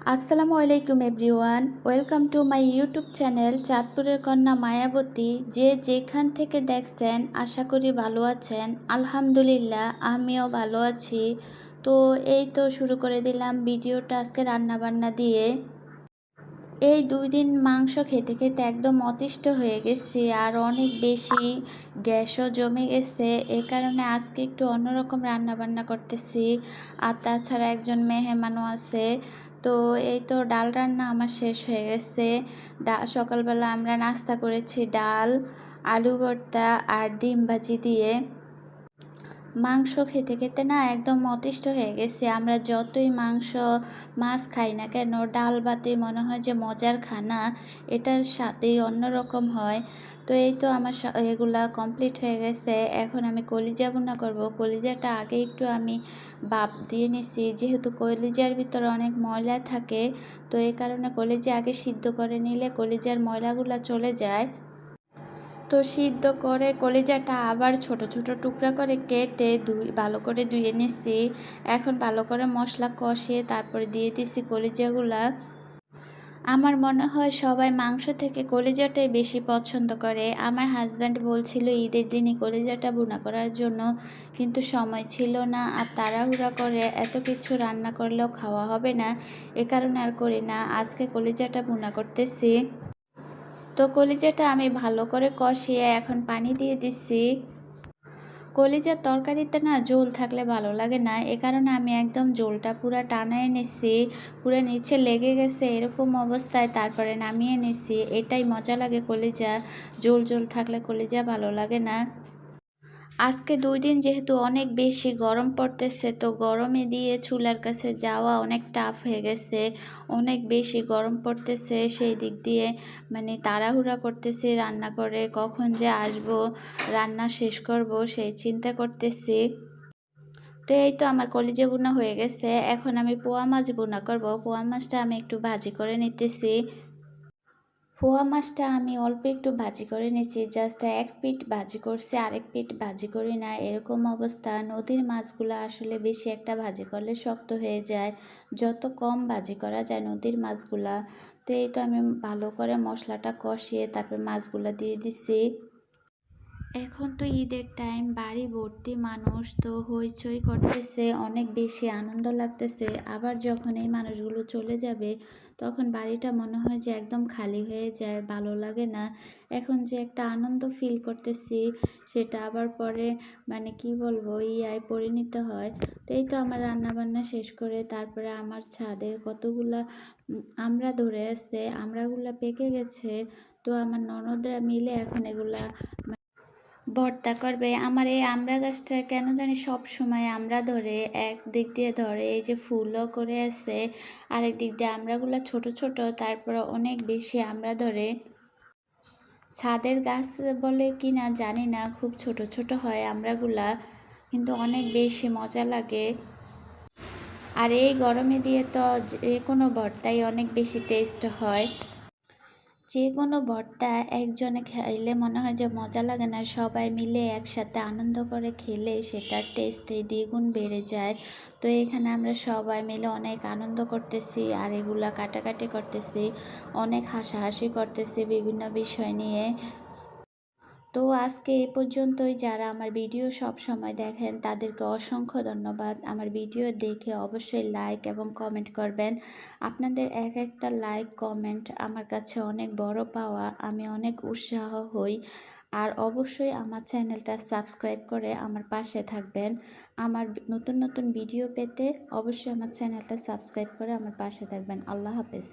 আসসালামু আলাইকুম everyone, welcome to my YouTube channel চাঁদপুরের কন্যা মায়াবতী। যে যেখান থেকে দেখছেন আশা করি ভালো আছেন। আলহামদুলিল্লাহ আমিও ভালো আছি। তো এই তো শুরু করে দিলাম ভিডিওটা আজকে রান্নাবান্না দিয়ে। এই 2 দিন মাংস খেতে খেতে একদম অতিষ্ঠ হয়ে গেছি, আর অনেক বেশি গ্যাসও জমে গেছে। এই কারণে আজকে একটু অন্যরকম রান্না বান্না করতেছি। আর তাছাড়া একজন মেহমানও আছে। তো এই তো ডাল রান্না আমার শেষ হয়ে গেছে। সকালবেলা আমরা নাস্তা করেছি ডাল, আলু ভর্তা আর ডিম ভাজি দিয়ে। মাংস খেতে খেতে না একদম অতিষ্ঠ হয়ে গেছি। আমরা যতই মাংস মাছ খাই না কেন, ডাল ভাতে মনে হয় যে মজার খানা, এটার সাথেই অন্যরকম হয়। তো এই তো আমার এগুলা কমপ্লিট হয়ে গেছে। এখন আমি কলিজা ভুনা করব। কলিজাটা আগে একটু আমি ভাপ দিয়ে নিছি, যেহেতু কলিজার ভিতরে অনেক ময়লা থাকে। তো এই কারণে কলিজা আগে সিদ্ধ করে নিলে কলিজার ময়লাগুলা চলে যায়। তো সিদ্ধ করে কলিজাটা আবার ছোট ছোট টুকরা করে কেটে ভালো করে ধুয়ে নিচ্ছি। এখন ভালো করে মশলা কষিয়ে তারপরে দিয়ে দিচ্ছি কলিজাগুলা। আমার মনে হয় সবাই মাংস থেকে কলিজাটাই বেশি পছন্দ করে। আমার হাজব্যান্ড বলছিল ঈদের দিনই কলিজাটা ভুনা করার জন্য, কিন্তু সময় ছিল না, আর তাড়াহুড়া করে এত কিছু রান্না করলেও খাওয়া হবে না, এ কারণে আর করি না। আজকে কলিজাটা ভুনা করতেছি। তো কলিজাটা আমি ভালো করে কষিয়ে এখন পানি দিয়ে দিচ্ছি। কলিজার তরকারিতে না ঝোল থাকলে ভালো লাগে না, এ কারণে আমি একদম ঝোলটা পুরা টানায় নিচ্ছি। পুরো নিচে লেগে গেছে এরকম অবস্থায় তারপরে নামিয়ে নিচ্ছি। এটাই মজা লাগে কলিজা, ঝোল ঝোল থাকলে কলিজা ভালো লাগে না। আজকে 2 দিন যেহেতু অনেক বেশি গরম পড়তেছে, তো গরমে দিয়ে চুলার কাছে যাওয়া অনেক টাফ হয়ে গেছে। অনেক বেশি গরম পড়তেছে, সেই দিক দিয়ে মানে তাড়াহুড়া করতেছি রান্না করে কখন যে আসবো, রান্না শেষ করব সেই চিন্তা করতেছি। তো এই তো আমার কলিজা ভুনা হয়ে গেছে। এখন আমি পোয়া মাছ ভুনা করব। পোয়া মাছটা আমি একটু ভাজি করে নিতেছি। পোয়া মাছটা আমি অল্প একটু ভাজি করে নিয়েছি, জাস্ট এক পিঠ ভাজি করছি, আরেক পিঠ ভাজি করি না, এরকম অবস্থা। নদীর মাছগুলো আসলে বেশি একটা ভাজি করলে শক্ত হয়ে যায়, যত কম ভাজি করা যায় নদীর মাছগুলা। তো এই তো আমি ভালো করে মশলাটা কষিয়ে তারপর মাছগুলা দিয়ে দিছি। এখন তো ঈদের টাইম, বাড়ি ভর্তি মানুষ, তো হইচই করতেছে, অনেক বেশি আনন্দ লাগতেছে। আবার যখন এই মানুষগুলো চলে যাবে তখন বাড়িটা মনে হয় যে একদম খালি হয়ে যায়, ভালো লাগে না। এখন যে একটা আনন্দ ফিল করতেছি সেটা আবার পরে মানে কি বলবো ইয়ায় পরিণত হয়। তো এই তো আমার রান্না বান্না শেষ করে তারপরে আমার ছাদের কতগুলা আমড়া ধরে আছে, আমড়াগুলা পেকে গেছে। তো আমার ননদরা মিলে এখন এগুলা ভর্তা করবে। আমার এই আমড়া গাছটা কেন জানি সব সময় আমড়া ধরে, এক দিক দিয়ে ধরে এই যে ফুলও করে আছে, আরেক দিক দিয়ে আমড়াগুলো ছোট ছোট, তারপরে অনেক বেশি আমড়া ধরে। ছাদের গাছ বলে কি না জানি না, খুব ছোট ছোট হয় আমড়াগুলা, কিন্তু অনেক বেশি মজা লাগে। আর এই গরমে দিয়ে তো যে কোনো ভর্তাই অনেক বেশি টেস্ট হয়। যে কোনো ভর্তা একজনে খাইলে মনে হয় যে মজা লাগে না, সবাই মিলে একসাথে আনন্দ করে খেলে সেটার টেস্টে দ্বিগুণ বেড়ে যায়। তো এখানে আমরা সবাই মিলে অনেক আনন্দ করতেছি, আর এগুলা কাটাকাটি করতেছি, অনেক হাসাহাসি করতেছি বিভিন্ন বিষয় নিয়ে। তো আজকে এ পর্যন্তই। যারা আমার ভিডিও সব সময় দেখেন তাদেরকে অসংখ্য ধন্যবাদ। আমার ভিডিও দেখে অবশ্যই লাইক এবং কমেন্ট করবেন। আপনাদের এক একটা লাইক কমেন্ট আমার কাছে অনেক বড় পাওয়া, আমি অনেক উৎসাহ হই। আর অবশ্যই আমার চ্যানেলটা সাবস্ক্রাইব করে আমার পাশে থাকবেন। আমার নতুন নতুন ভিডিও পেতে অবশ্যই আমার চ্যানেলটা সাবস্ক্রাইব করে আমার পাশে থাকবেন। আল্লাহ হাফেজ।